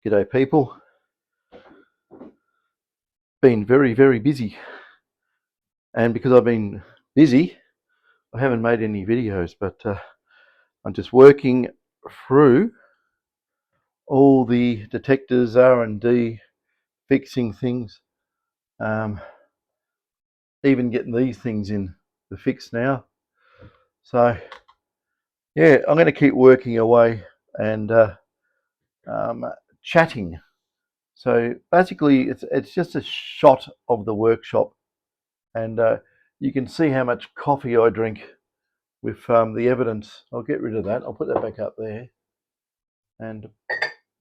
G'day people. Been very busy, and because I've been busy I haven't made any videos, but I'm just working through all the detectors, R&D, fixing things, even getting these things in the fix now. So yeah, I'm going to keep working away and chatting. So basically it's just a shot of the workshop, and you can see how much coffee I drink with the evidence. I'll get rid of that. I'll put that back up there and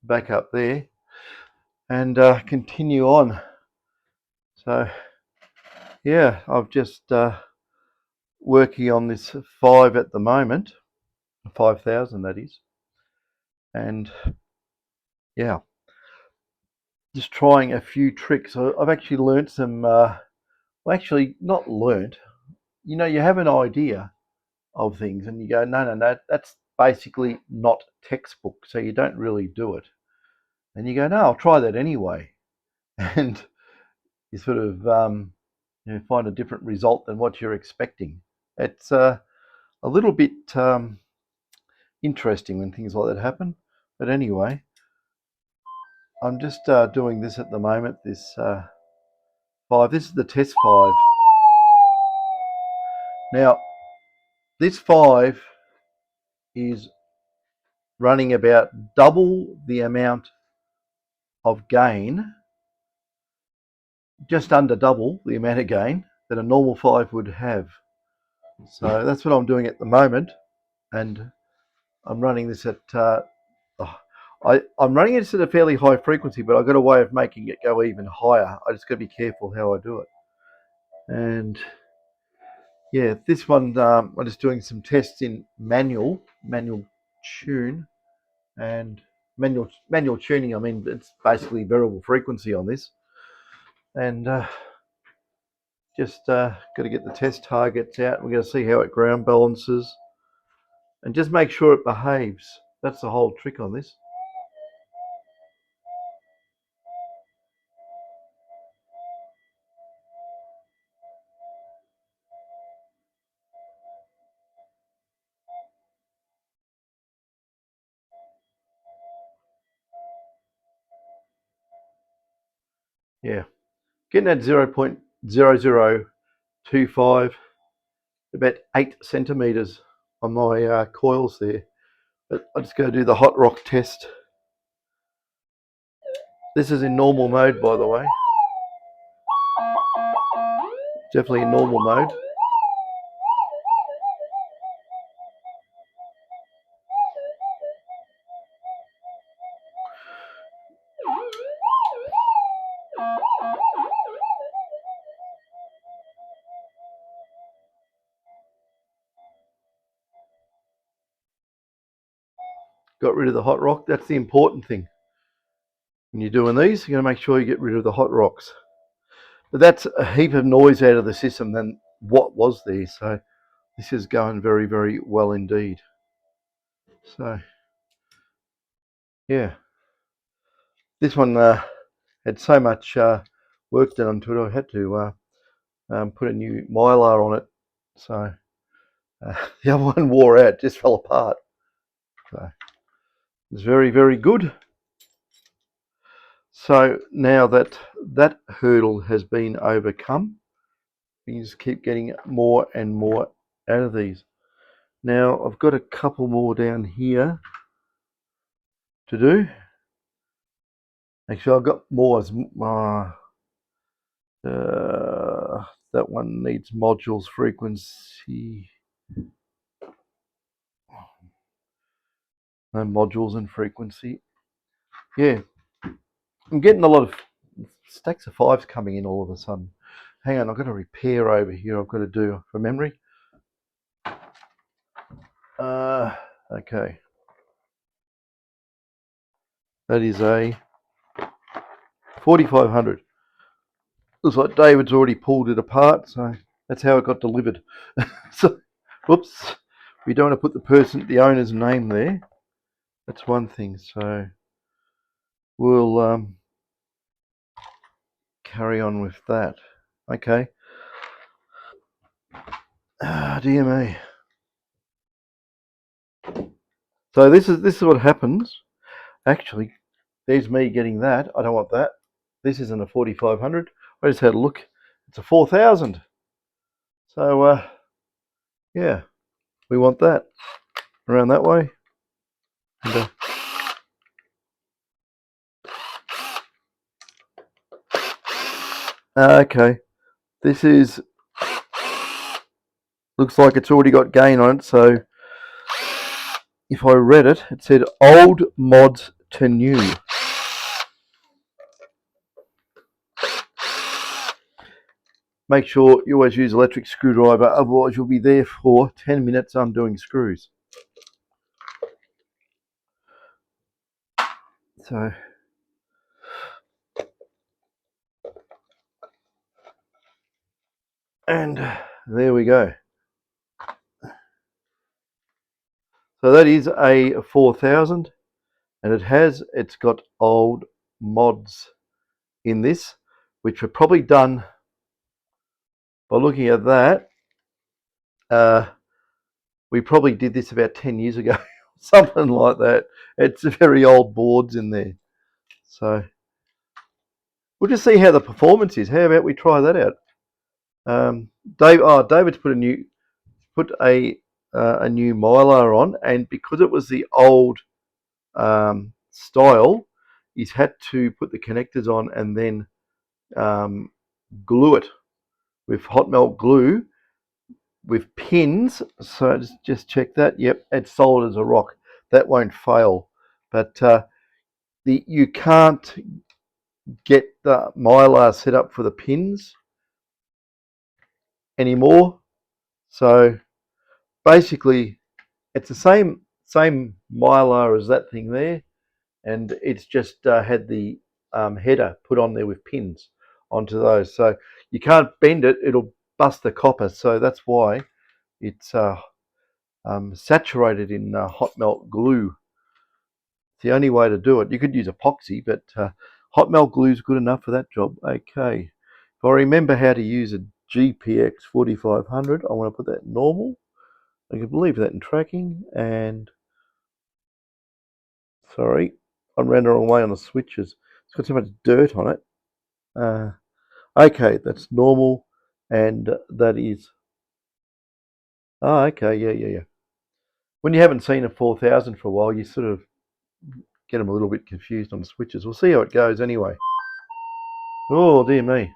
back up there, and continue on. So yeah, I've just working on this 5 at the moment, 5,000 that is, and yeah, just trying a few tricks. I've actually learnt some, well, actually not learnt, you know, you have an idea of things and you go, no, that's basically not textbook, so you don't really do it. And you go, no, I'll try that anyway. And you sort of you know, find a different result than what you're expecting. It's a little bit interesting when things like that happen. But anyway, I'm just doing this at the moment, this 5. This is the test 5. Now, this 5 is running about double the amount of gain, just under double the amount of gain that a normal 5 would have. So that's what I'm doing at the moment, and I'm running this at I'm running this at a fairly high frequency, but I've got a way of making it go even higher. I just got to be careful how I do it. And yeah, this one I'm just doing some tests in manual tune, and manual tuning. I mean, it's basically variable frequency on this, and just got to get the test targets out. We're going to see how it ground balances, and just make sure it behaves. That's the whole trick on this. Yeah, getting at 0.0025, about 8 centimeters on my coils there. But I just got to do the hot rock test. This is in normal mode, by the way. Definitely in normal mode. Got rid of the hot rock. That's the important thing. When you're doing these, you're going to make sure you get rid of the hot rocks. But that's a heap of noise out of the system than what was there. So this is going very well indeed. So yeah, this one had so much work done onto it, I had to put a new mylar on it. So the other one wore out, just fell apart. So it's very good. So now that that hurdle has been overcome, we just keep getting more and more out of these. Now I've got a couple more down here to do. Actually, I've got more. That one needs modules frequency. No modules and frequency. Yeah, I'm getting a lot of stacks of 5s coming in all of a sudden. Hang on, I've got a repair over here I've got to do for memory. Okay. That is a 4500. Looks like David's already pulled it apart, so that's how it got delivered. So, whoops. We don't want to put the owner's name there. That's one thing. So we'll carry on with that. Okay. Dear me. So this is what happens. Actually, there's me getting that. I don't want that. This isn't a 4500. I just had a look. It's a 4000. So yeah, we want that around that way. And, okay, this is looks like it's already got gain on it. So if I read it, it said old mods to new. Make sure you always use electric screwdriver, otherwise you'll be there for 10 minutes undoing screws. So and there we go. So that is a 4000, and it's got old mods in this, which were probably done by looking at that. We probably did this about 10 years ago, something like that. It's very old boards in there. So we'll just see how the performance is. How about we try that out? David's put a new mylar on, and because it was the old style, he's had to put the connectors on and then glue it with hot melt glue with pins. So just check that. Yep, it's solid as a rock. That won't fail. But you can't get the mylar set up for the pins anymore. So basically, it's the same mylar as that thing there, and it's just had the header put on there with pins onto those. So you can't bend it; it'll bust the copper. So that's why it's saturated in hot melt glue. It's the only way to do it. You could use epoxy, but hot melt glue is good enough for that job. Okay. If I remember how to use a GPX 4500, I want to put that in normal. I can leave that in tracking, and sorry, I ran the wrong way on the switches. It's got so much dirt on it. Okay, that's normal, and that is. Oh, okay, yeah. When you haven't seen a 4000 for a while, you sort of get them a little bit confused on the switches. We'll see how it goes anyway. Oh, dear me.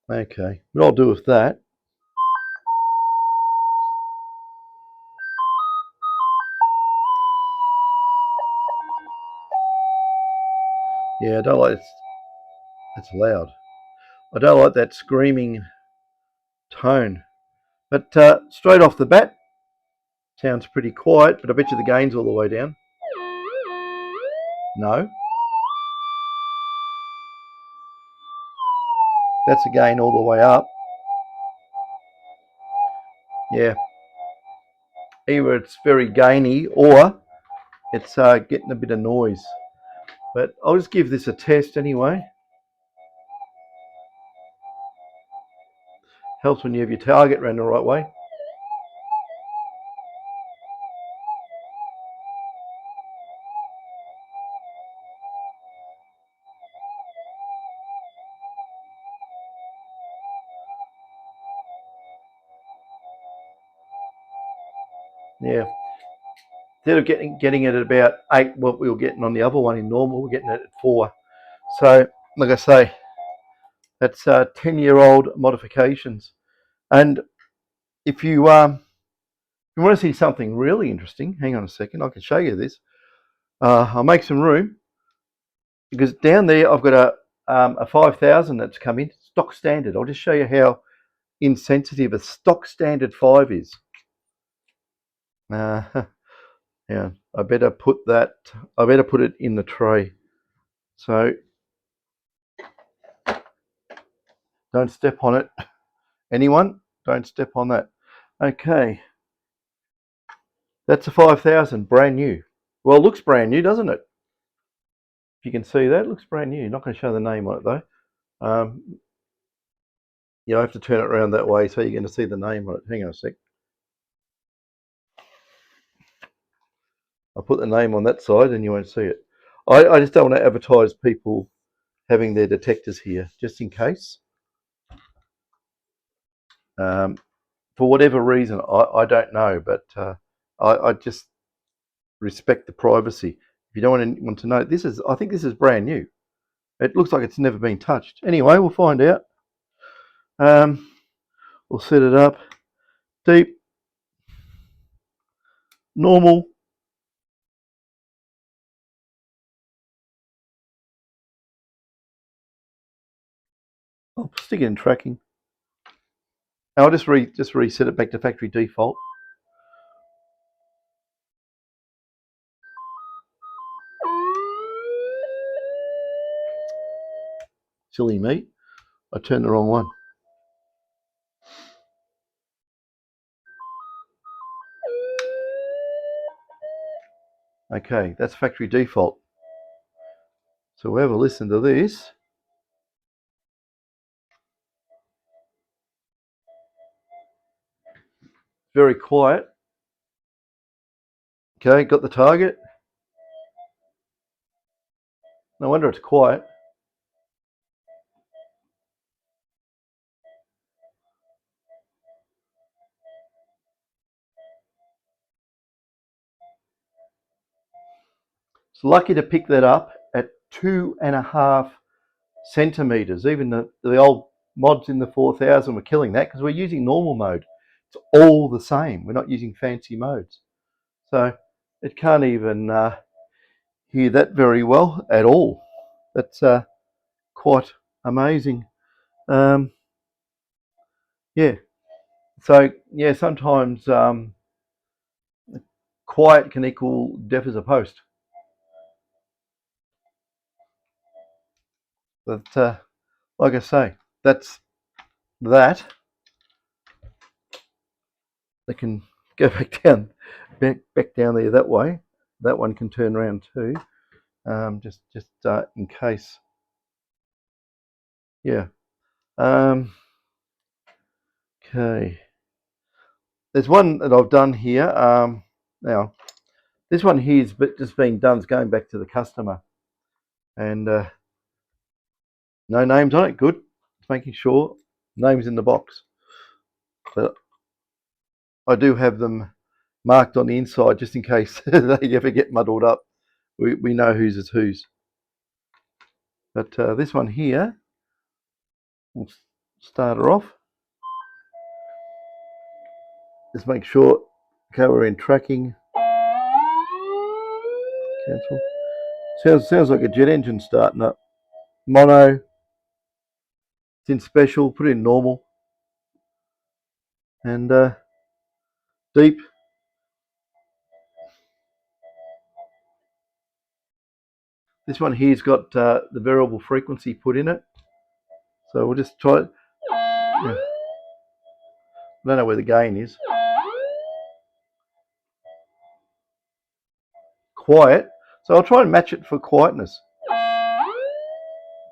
Okay, what I'll do with that. Yeah, I don't like it. It's loud. I don't like that screaming tone. But straight off the bat, sounds pretty quiet, but I bet you the gain's all the way down. No, that's a gain all the way up. Yeah, either it's very gainy or it's getting a bit of noise. But I'll just give this a test anyway. Helps when you have your target run the right way. Yeah. Instead of getting it at about 8, what we were getting on the other one in normal, we're getting it at 4. So, like I say, that's 10-year-old modifications. And if you want to see something really interesting, hang on a second, I can show you this. I'll make some room because down there I've got a 5000 that's come in, stock standard. I'll just show you how insensitive a stock standard 5 is. Yeah, I better put it in the tray. So don't step on it. Anyone, don't step on that. Okay, that's a 5000, brand new. Well, it looks brand new, doesn't it? If you can see that, it looks brand new. Not going to show the name on it though. I have to turn it around that way so you're going to see the name on it. Hang on a sec. I'll put the name on that side and you won't see it. I just don't want to advertise people having their detectors here, just in case. For whatever reason, I don't know, but I just respect the privacy. If you don't want anyone to know, I think this is brand new. It looks like it's never been touched. Anyway, we'll find out. We'll set it up. Deep, normal. I'll stick it in tracking. I'll just reset it back to factory default. Silly me, I turned the wrong one. Okay, that's factory default. So we'll have a listen to this. Very quiet. Okay, got the target. No wonder it's quiet. It's lucky to pick that up at 2.5 centimeters. Even the old mods in the 4000 were killing that because we're using normal mode. It's all the same. We're not using fancy modes. So it can't even hear that very well at all. That's quite amazing. Yeah. So yeah, sometimes quiet can equal deaf as a post. But like I say, that's that. They can go back down there that way. That one can turn around too. Just in case. Yeah. Okay. There's one that I've done here. Now, this one here's just being done. It's going back to the customer, and no names on it. Good. It's making sure names in the box. But I do have them marked on the inside just in case they ever get muddled up. We know whose is whose. But this one here, we'll start her off. Just make sure, okay, we're in tracking. Cancel. Sounds like a jet engine starting up. Mono. It's in special. Put it in normal. And deep. This one here's got the variable frequency put in it. So we'll just try it. Yeah. I don't know where the gain is. Quiet. So I'll try and match it for quietness.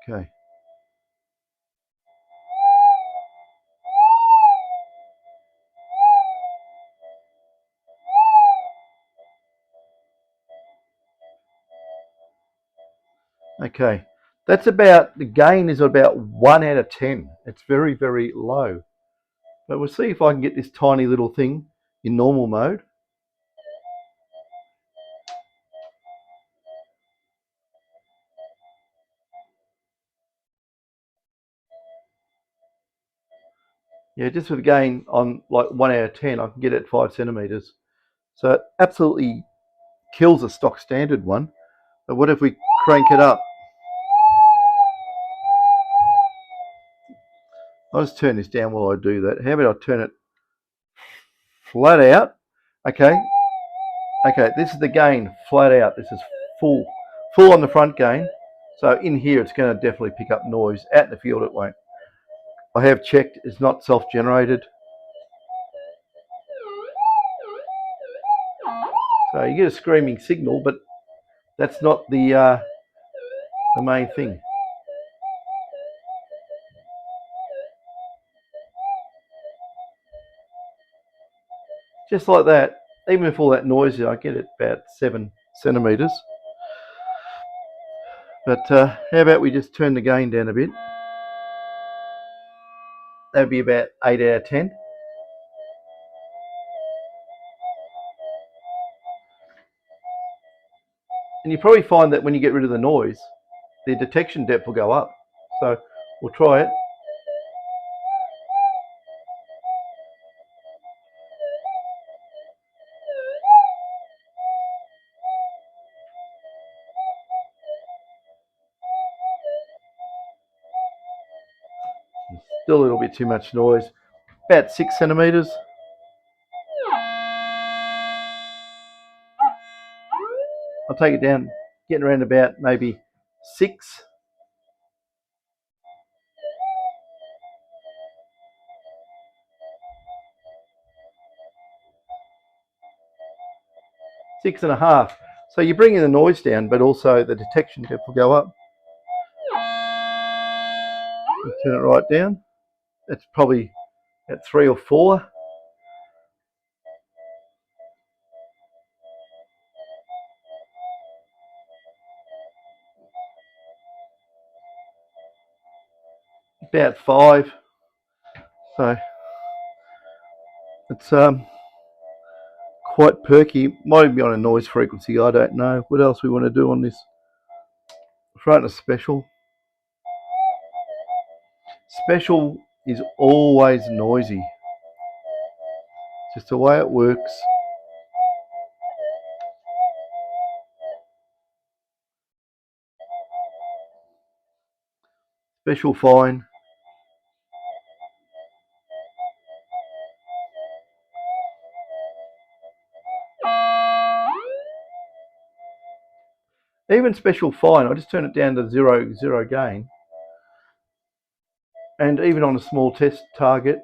Okay. Okay. That's about, the gain is about 1 out of 10. It's very, very low. But we'll see if I can get this tiny little thing in normal mode. Yeah, just with the gain on like 1 out of 10, I can get it at 5 centimeters. So it absolutely kills a stock standard one. But what if we crank it up? I'll just turn this down while I do that. How about I turn it flat out? Okay. Okay, this is the gain, flat out. This is full on the front gain. So in here, it's going to definitely pick up noise. Out in the field, it won't. I have checked, it's not self-generated. So you get a screaming signal, but that's not the main thing. Just like that, even with all that noise, I get it about 7 centimeters. But how about we just turn the gain down a bit? That'd be about 8 out of 10. And you probably find that when you get rid of the noise, the detection depth will go up. So we'll try it. Still a little bit too much noise. About 6 centimeters. I'll take it down, getting around about maybe 6. Six and a half. So you're bringing the noise down, but also the detection depth will go up. We'll turn it right down. It's probably at 3 or 4. About 5. So it's quite perky. Might be on a noise frequency, I don't know. What else we want to do on this? Front of special. Special is always noisy. Just the way it works. Special fine. Even special fine, I'll just turn it down to zero gain. And even on a small test target,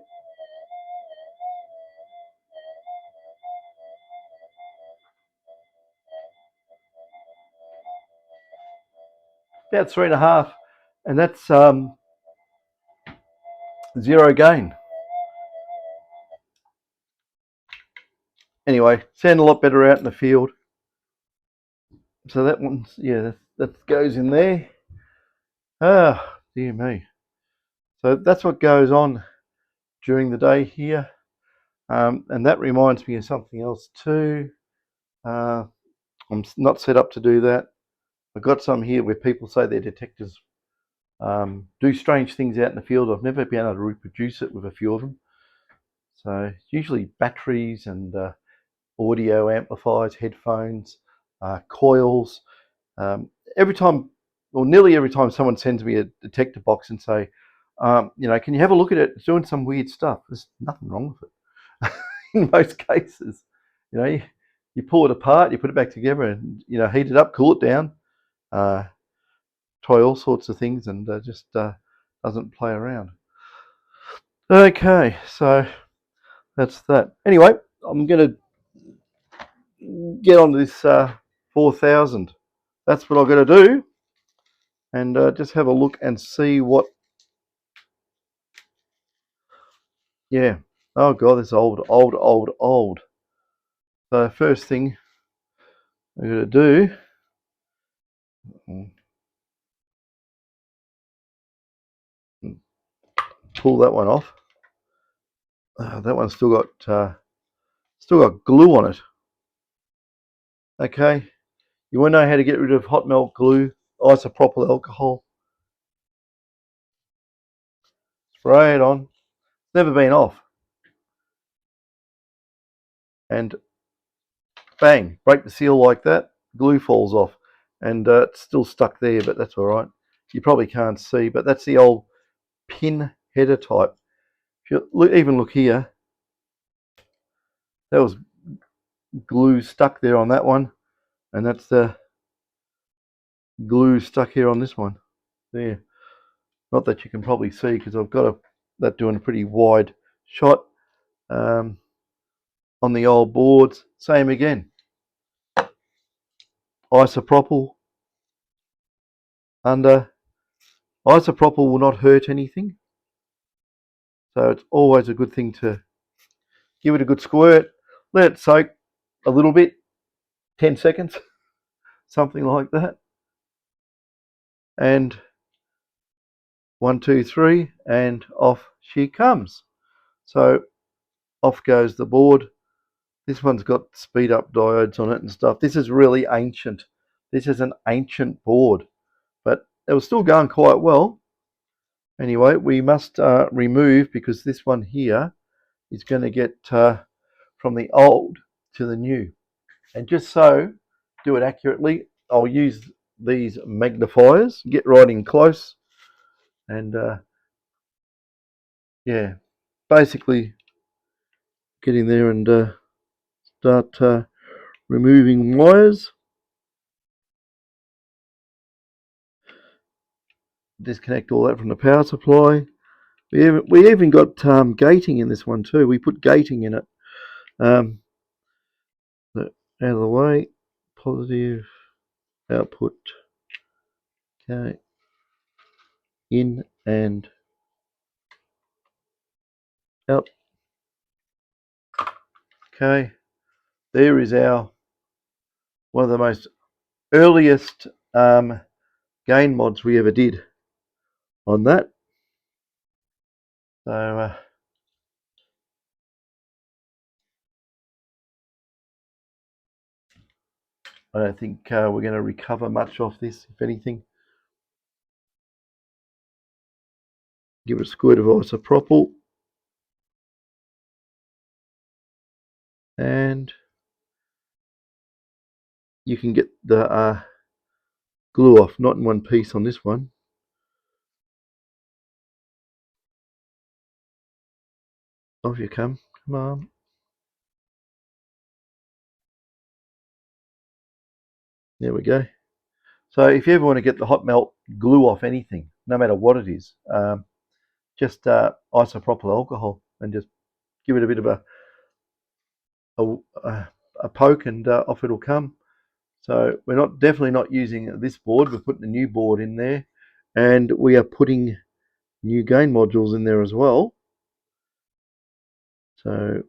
about 3.5, and that's 0 gain. Anyway, sound a lot better out in the field. So that one's, yeah, that goes in there. Ah, dear me. So that's what goes on during the day here. And that reminds me of something else too. I'm not set up to do that. I've got some here where people say their detectors do strange things out in the field. I've never been able to reproduce it with a few of them. So usually batteries and audio amplifiers, headphones, coils. Every time, or nearly every time, someone sends me a detector box and say, can you have a look at it? It's doing some weird stuff. There's nothing wrong with it. In most cases, you pull it apart, you put it back together, and heat it up, cool it down, try all sorts of things, and just doesn't play around. Okay, so that's that. Anyway, I'm going to get on to this 4000. That's what I've got to do, and just have a look and see what. Yeah. Oh god, this old. So first thing I'm going to do. Pull that one off. That one's still got glue on it. Okay, you want to know how to get rid of hot melt glue, isopropyl alcohol. Spray it on. It's never been off. And bang, break the seal like that. Glue falls off, and it's still stuck there, but that's all right. You probably can't see, but that's the old pin header type. If you look here, that was glue stuck there on that one, and that's the glue stuck here on this one. There. Not that you can probably see because I've got that doing a pretty wide shot on the old boards. Same again. isopropyl under. Isopropyl will not hurt anything, so it's always a good thing to give it a good squirt, let it soak a little bit, 10 seconds, something like that, and 1, 2, 3, and off she comes. So off goes the board. This one's got speed up diodes on it and stuff. This is really ancient. This is an ancient board, but it was still going quite well. Anyway, we must remove, because this one here is going to get from the old to the new. And just so, do it accurately, I'll use these magnifiers, get right in close, and yeah, basically get in there and start removing wires. Disconnect all that from the power supply. We even got gating in this one too. We put gating in it. Out of the way. Positive output. Okay. In and out. Okay. There is our one of the most earliest gain mods we ever did on that. So I don't think we're going to recover much off this, if anything. Give it a squirt of isopropyl. And you can get the glue off, not in one piece on this one. Off you come. Come on. There we go. So if you ever want to get the hot melt glue off anything, no matter what it is, just isopropyl alcohol and just give it a bit of a poke, and off it'll come. So we're definitely not using this board. We're putting a new board in there, and we are putting new gain modules in there as well. So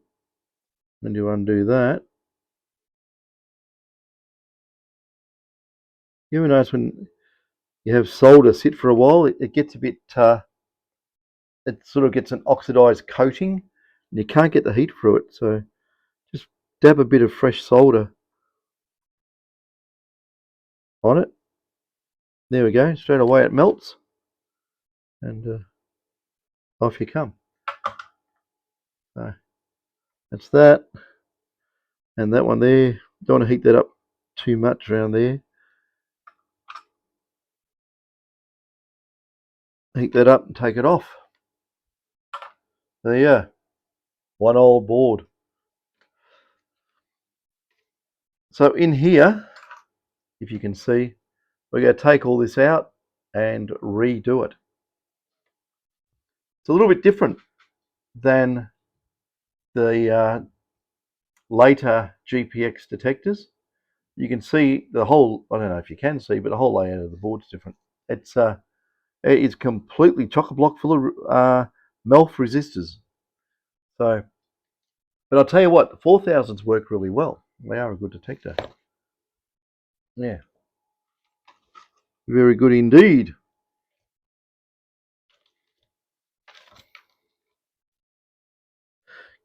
when you undo that, you ever notice when you have solder sit for a while, it gets a bit, it sort of gets an oxidized coating, and you can't get the heat through it. So just dab a bit of fresh solder on it. There we go. Straight away it melts, and off you come. So that's that, and that one there. Don't want to heat that up too much around there. Heat that up and take it off. There you go. One old board. So in here, if you can see, we're going to take all this out and redo it. It's a little bit different than the later GPX detectors. You can see the whole, I don't know if you can see, but the whole layout of the board's different. It is completely chock-a-block full of MELF resistors. So, but I'll tell you what, the 4000s work really well. They are a good detector. Yeah. Very good indeed.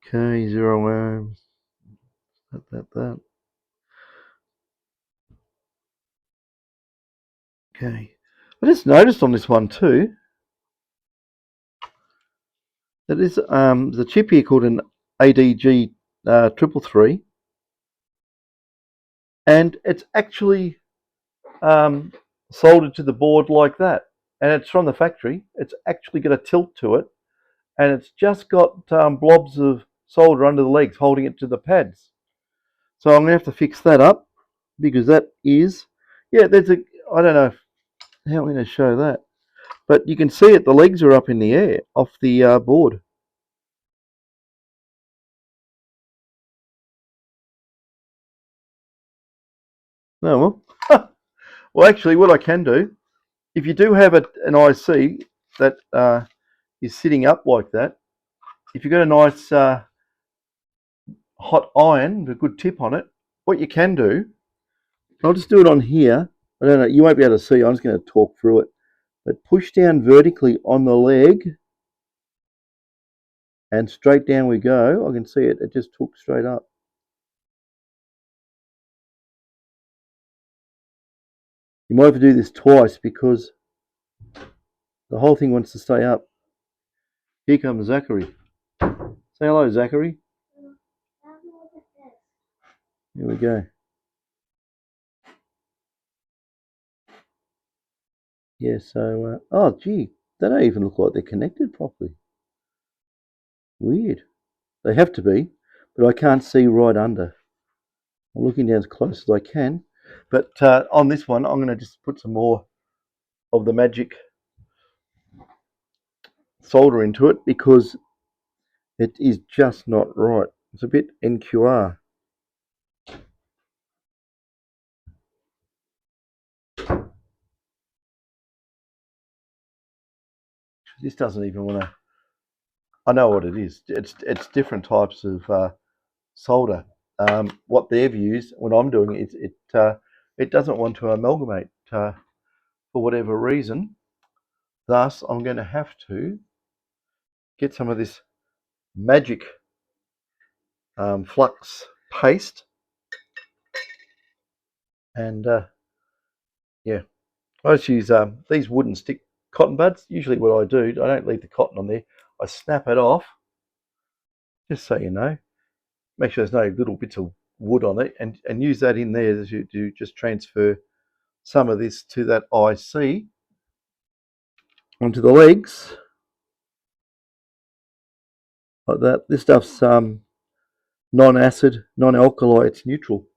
Okay, 0 ohms. That. Okay. I just noticed on this one too that is the chip here called an ADG 333, and it's actually soldered to the board like that, and it's from the factory. It's actually got a tilt to it, and it's just got blobs of solder under the legs holding it to the pads. So I'm going to have to fix that up, because that is, yeah, there's a, I don't know how I'm going to show that, but you can see it, the legs are up in the air off the board. No, well, Well, actually, what I can do, if you do have an IC that is sitting up like that, if you've got a nice hot iron with a good tip on it, what you can do, I'll just do it on here. I don't know, you won't be able to see, I'm just going to talk through it. But push down vertically on the leg and straight down we go. I can see it, it just took straight up. You might have to do this twice because the whole thing wants to stay up. Here comes Zachary. Say hello, Zachary. Here we go. Yeah, so, oh gee, they don't even look like they're connected properly. Weird. They have to be, but I can't see right under. I'm looking down as close as I can. But on this one, I'm going to just put some more of the magic solder into it because it is just not right. It's a bit NQR. This doesn't even want to. I know what it is. It's different types of solder. What they've used when I'm doing it, it doesn't want to amalgamate for whatever reason. Thus, I'm going to have to get some of this magic flux paste, and yeah, I just use these wooden stick cotton buds. Usually, what I do, I don't leave the cotton on there. I snap it off, just so you know. Make sure there's no little bits of wood on it, and use that in there to just transfer some of this to that IC onto the legs like that. This stuff's non-acid, non-alkali. It's neutral,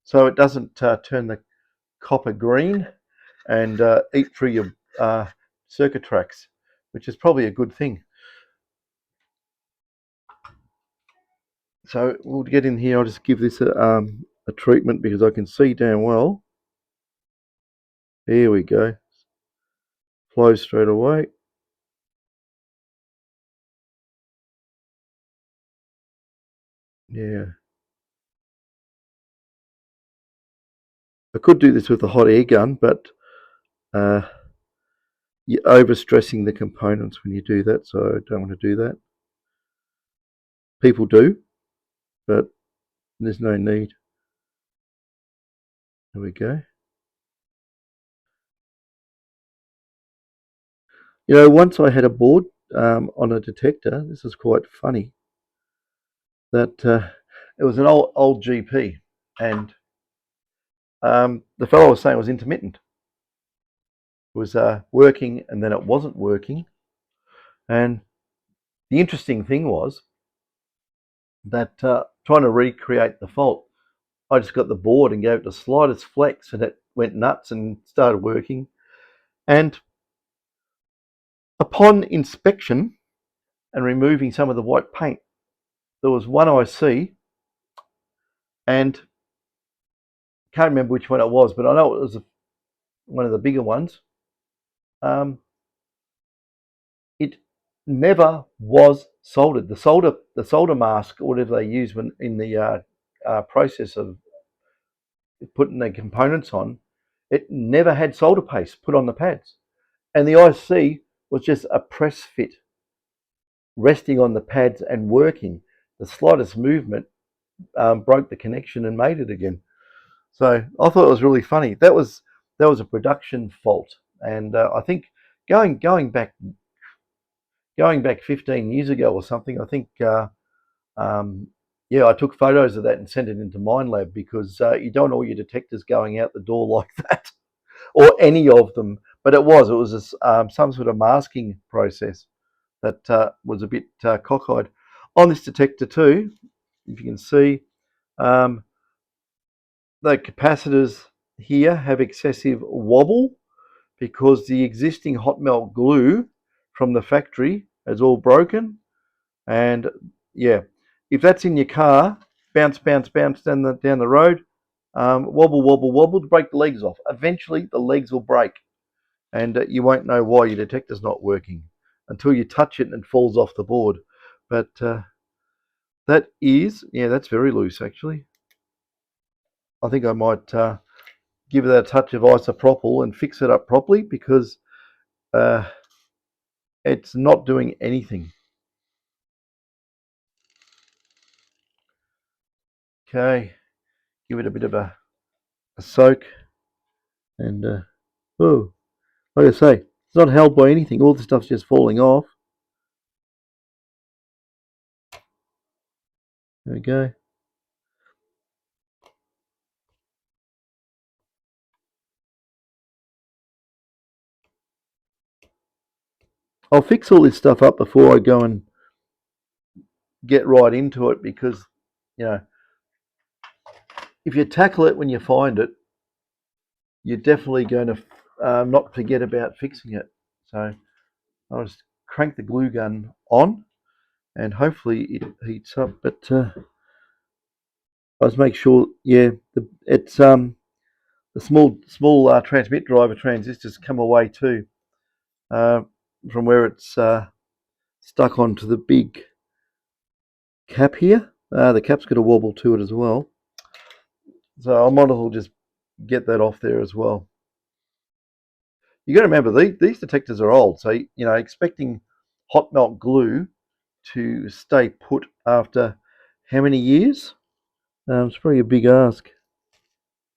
so it doesn't turn the copper green and eat through your circuit tracks, which is probably a good thing. So we'll get in here. I'll just give this a treatment because I can see damn well. Here we go. Flows straight away. Yeah. I could do this with a hot air gun, but you're overstressing the components when you do that, so I don't want to do that. People do, but there's no need. There we go. You know, once I had a board on a detector. This is quite funny. That it was an old GP, and the fellow was saying it was intermittent. It was working, and then it wasn't working. And the interesting thing was that trying to recreate the fault, I just got the board and gave it the slightest flex, and it went nuts and started working. And upon inspection and removing some of the white paint, there was one IC, and can't remember which one it was, but I know it was one of the bigger ones. It never was soldered. The solder mask, or whatever they use when in the process of putting the components on, it never had solder paste put on the pads, and the IC was just a press fit resting on the pads and working. The slightest movement broke the connection and made it again. So I thought it was really funny. That was a production fault, and I think going back 15 years ago or something, I think yeah, I took photos of that and sent it into Minelab because you don't want all your detectors going out the door like that, or any of them. But it was some sort of masking process that was a bit cockeyed. On this detector too, if you can see, the capacitors here have excessive wobble because the existing hot melt glue from the factory is all broken. And yeah, if that's in your car, bounce down the road, wobble, wobble, wobble to break the legs off. Eventually, the legs will break, and you won't know why your detector's not working until you touch it and it falls off the board. But that is, yeah, that's very loose actually. I think I might give it a touch of isopropyl and fix it up properly because it's not doing anything. Okay, give it a bit of a soak, and oh, like I say, it's not held by anything. All the stuff's just falling off. There we go. I'll fix all this stuff up before I go and get right into it because, you know, if you tackle it when you find it, you're definitely going to not forget about fixing it. So I'll just crank the glue gun on and hopefully it heats up. But I'll just make sure, yeah, it's the small transmit driver transistors come away too from where it's stuck onto the big cap here. The cap's got a wobble to it as well. So I might as well just get that off there as well. You got to remember these detectors are old, so you know expecting hot melt glue to stay put after how many years? It's probably a big ask.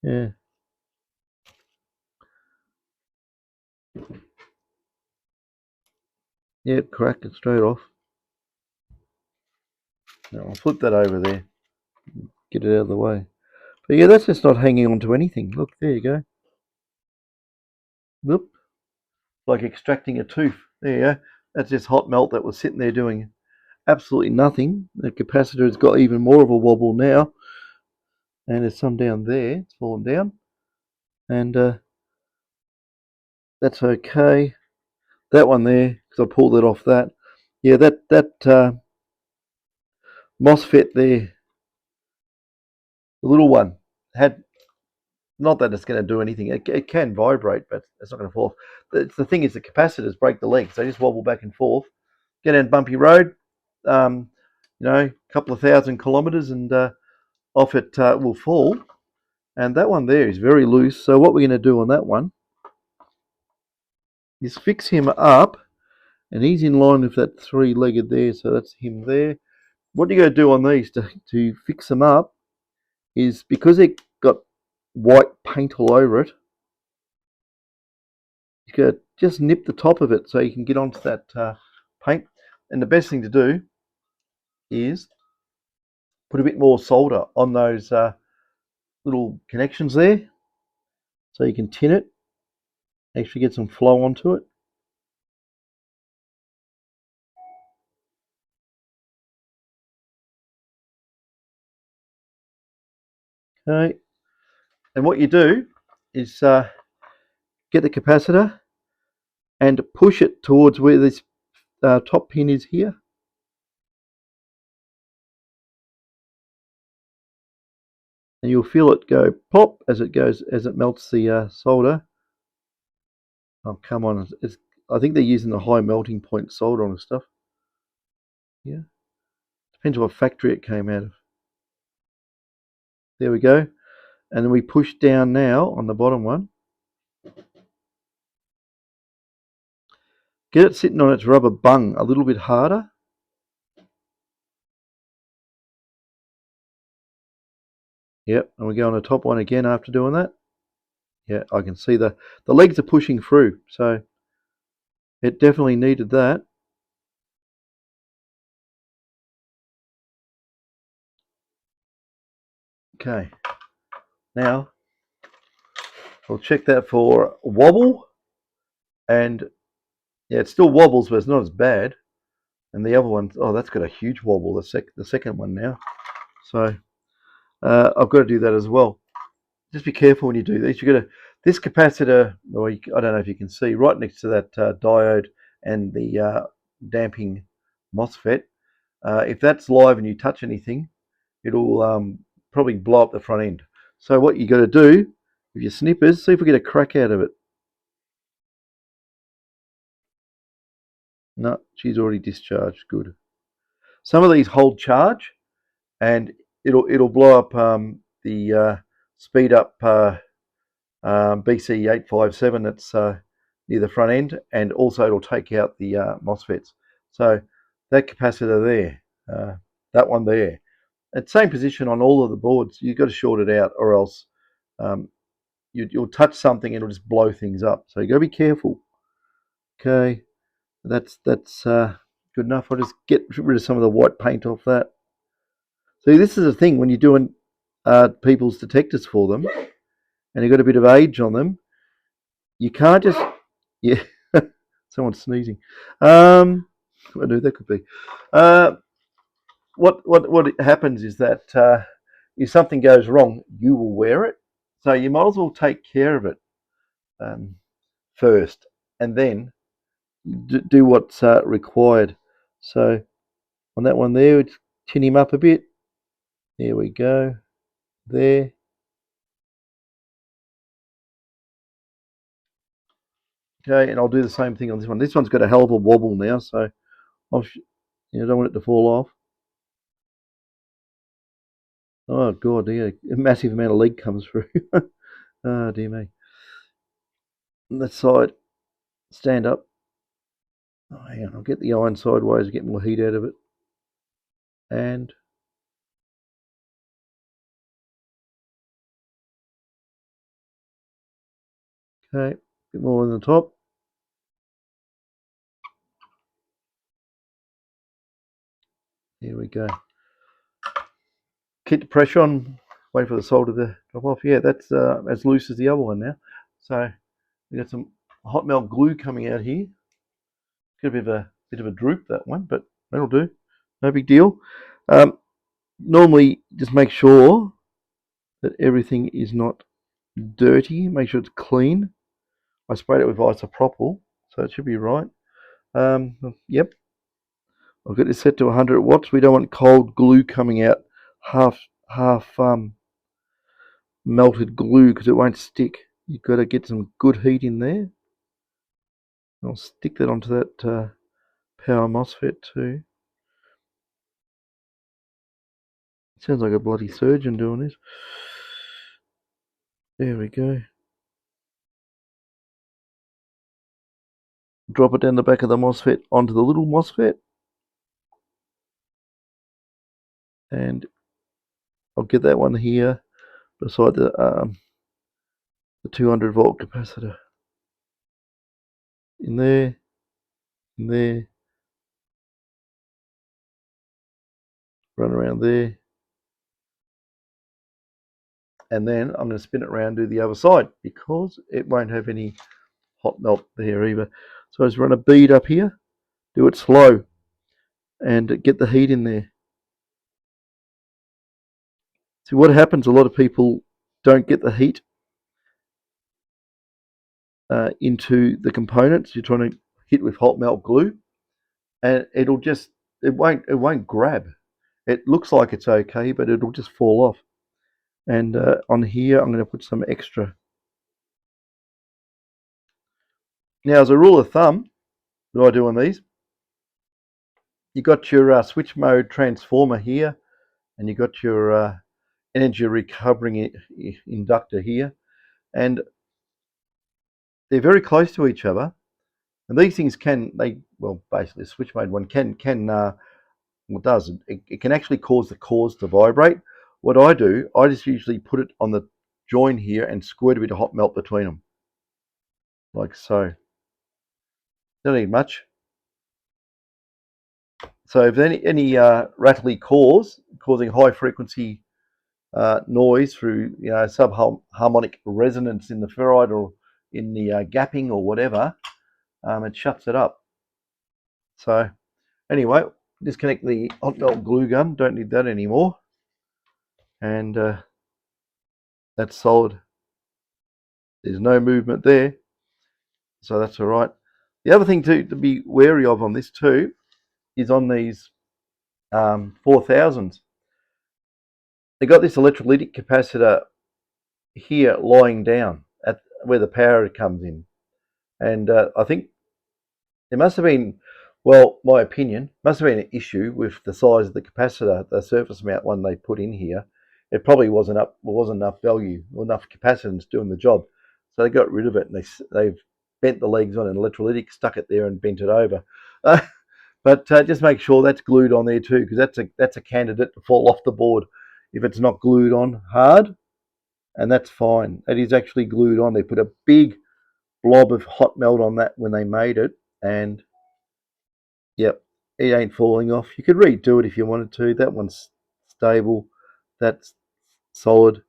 Yeah. Yeah, crack it straight off. Now I'll flip that over there, get it out of the way. But yeah, that's just not hanging on to anything. Look, there you go. Whoop. Like extracting a tooth. There you go. That's just hot melt that was sitting there doing absolutely nothing. The capacitor has got even more of a wobble now. And there's some down there. It's fallen down. And that's okay. That one there, because I pulled it off that. Yeah, that MOSFET there, the little one, had, not that it's going to do anything. It can vibrate, but it's not going to fall off. The thing is, the capacitors break the legs. They just wobble back and forth. Get down bumpy road, you know, a couple of 1,000 kilometres, and off it will fall. And that one there is very loose. So what we're going to do on that one is fix him up, and he's in line with that three-legged there. So that's him there. What you got to do on these to fix them up is, because it got white paint all over it, you got to just nip the top of it so you can get onto that paint. And the best thing to do is put a bit more solder on those little connections there so you can tin it, actually get some flow onto it. Okay, and what you do is get the capacitor and push it towards where this top pin is here. And you'll feel it go pop as it melts the solder. Oh, come on. I think they're using the high melting point solder on the stuff. Yeah. Depends what factory it came out of. There we go. And then we push down now on the bottom one. Get it sitting on its rubber bung a little bit harder. Yep. And we go on the top one again after doing that. Yeah, I can see the legs are pushing through. So it definitely needed that. Okay. Now we'll check that for wobble. And yeah, it still wobbles, but it's not as bad. And the other one, oh, that's got a huge wobble, the second one now. So I've got to do that as well. Just be careful when you do these. You've got to, this capacitor, or I don't know if you can see, right next to that diode and the damping MOSFET, if that's live and you touch anything, it'll probably blow up the front end. So what you got to do with your snippers, see if we get a crack out of it. No, she's already discharged. Good. Some of these hold charge, and it'll blow up the speed up BC857 that's near the front end, and also it'll take out the MOSFETs. So that capacitor there, that one there, at the same position on all of the boards, you've got to short it out, or else you'll touch something and it'll just blow things up. So you got to be careful. Okay, that's good enough. I'll just get rid of some of the white paint off that. See, this is the thing when you're doing people's detectors for them, and you've got a bit of age on them, you can't just, yeah, someone's sneezing. I knew that could be. What happens is that if something goes wrong, you will wear it. So you might as well take care of it first, and then do what's required. So on that one there, tin him up a bit. There we go. There. Okay, and I'll do the same thing on this one. This one's got a hell of a wobble now, so I don't want it to fall off. Oh god, yeah, a massive amount of lead comes through. Oh dear me. On that side, stand up. Oh, hang on, I'll get the iron sideways to get more heat out of it. And okay, a bit more on the top. Here we go. Keep the pressure on. Wait for the solder to drop off. Yeah, that's as loose as the other one now. So we got some hot melt glue coming out here. Got a bit of a droop, that one, but that'll do. No big deal. Normally, just make sure that everything is not dirty. Make sure it's clean. I sprayed it with isopropyl, so it should be right. Yep. I've got this set to 100 watts. We don't want cold glue coming out, half melted glue, because it won't stick. You've got to get some good heat in there. I'll stick that onto that power MOSFET too. Sounds like a bloody surgeon doing this. There we go. Drop it down the back of the MOSFET onto the little MOSFET. And I'll get that one here beside the 200 volt capacitor. In there, run around there. And then I'm going to spin it around, do the other side, because it won't have any hot melt there either. So I just run a bead up here, do it slow, and get the heat in there. See what happens, a lot of people don't get the heat into the components. You're trying to hit with hot melt glue, and it won't grab. It looks like it's okay, but it'll just fall off. And on here, I'm going to put some extra. Now, as a rule of thumb, what I do on these, you got your switch mode transformer here, and you got your energy recovering inductor here, and they're very close to each other. And these things basically, switch mode one can what does it can actually cause the cores to vibrate. What I do, I just usually put it on the join here and squirt a bit of hot melt between them, like so. Don't need much. So if there's any rattly cores causing high frequency noise through subharmonic resonance in the ferrite or in the gapping or whatever, it shuts it up. So anyway, disconnect the hot melt glue gun. Don't need that anymore. And that's solid. There's no movement there, so that's all right. The other thing to be wary of on this too is on these 4000s. They got this electrolytic capacitor here lying down at where the power comes in. And I think there must have been, well, my opinion, must have been an issue with the size of the capacitor, the surface mount one they put in here. It probably wasn't enough value or enough capacitance doing the job, so they got rid of it and they've bent the legs on an electrolytic, stuck it there, and bent it over. But just make sure that's glued on there too, because that's a candidate to fall off the board if it's not glued on hard, and that's fine. It is actually glued on. They put a big blob of hot melt on that when they made it, and yep, it ain't falling off. You could redo it if you wanted to. That one's stable, that's solid,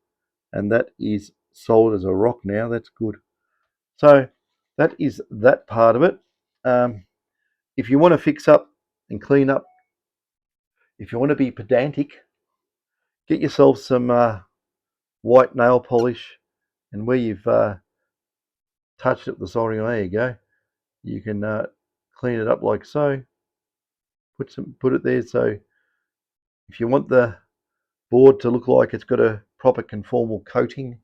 and that is solid as a rock now. That's good. So that is that part of it. If you want to fix up and clean up, if you want to be pedantic, get yourself some white nail polish, and where you've touched it with the soldering iron, there you go. You can clean it up like so. Put it there. So if you want the board to look like it's got a proper conformal coating,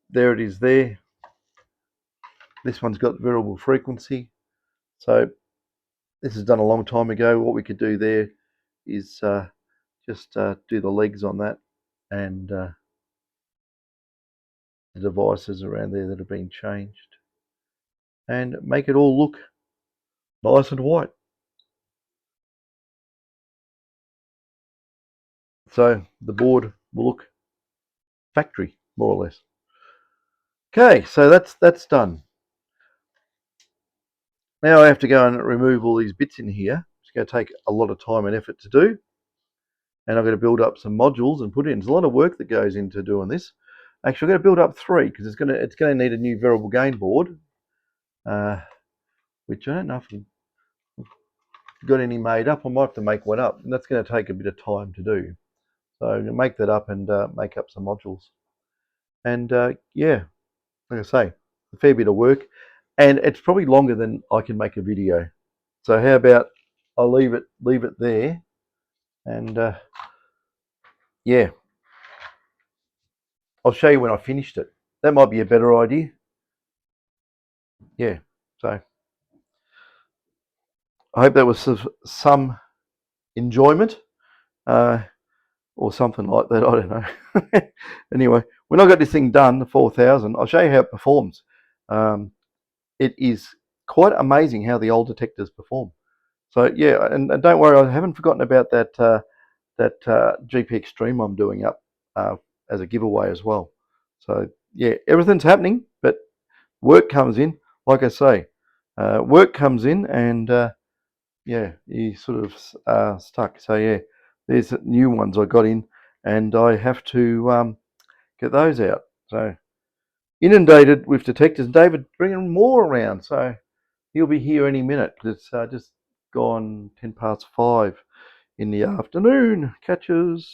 there it is there. This one's got variable frequency. So this is done a long time ago. What we could do there is just do the legs on that, and the devices around there that have been changed, and make it all look nice and white. So the board will look factory, more or less. Okay, so that's done. Now I have to go and remove all these bits in here. It's going to take a lot of time and effort to do, and I'm going to build up some modules and put in. There's a lot of work that goes into doing this. Actually, I'm going to build up 3 because it's going to need a new variable gain board, which I don't know if I've got any made up. I might have to make one up, and that's going to take a bit of time to do. So I'm going to make that up and make up some modules. And yeah, like I say, a fair bit of work, and it's probably longer than I can make a video. So how about I leave it there, and yeah, I'll show you when I finished it. That might be a better idea. Yeah, so I hope that was some enjoyment, or something like that. I don't know. Anyway, when I got this thing done, the 4000, I'll show you how it performs. It is quite amazing how the old detectors perform. So yeah, and don't worry, I haven't forgotten about that GP Extreme I'm doing up as a giveaway as well. So yeah, everything's happening, but work comes in. Like I say, work comes in, and yeah, you sort of stuck. So yeah, there's new ones I got in, and I have to get those out. So inundated with detectors. David bringing more around, so he'll be here any minute. It's just gone 5:10 in the afternoon. Catches.